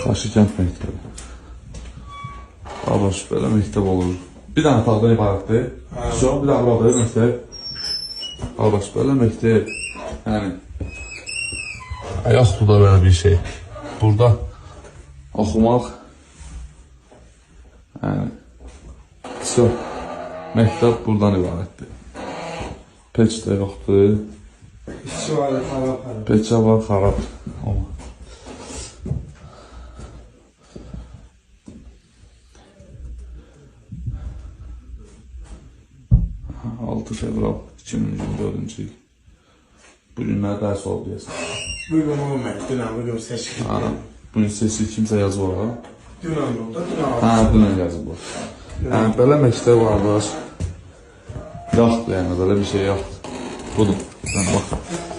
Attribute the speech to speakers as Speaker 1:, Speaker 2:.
Speaker 1: Xaşıkənd məktəbi. Qardaş, belə məktəb olur. Bir dənə otaqdan ibarətdir. Çox, bir dənə burada məktəb. Qardaş, belə məktəb. Yəni, yoxdur da belə bir şey. Burada oxumaq. Yəni, çox. Məktəb buradan ibarətdir. Peç də yoxdur.
Speaker 2: İşçi var, xarab.
Speaker 1: Peçə var, xarab. 6 fevral 2024-cü il. Bugünlər dərs oldu deyəsən.
Speaker 2: Bugün olmadı, dünən bugün seçkin.
Speaker 1: Bugün seçki kimsə yazıb var.
Speaker 2: Dünən oldu, dünən.
Speaker 1: Dünən yazıb var. Belə məktəb var. Yoxdur yəni, belə bir şey yoxdur. Budur, bax.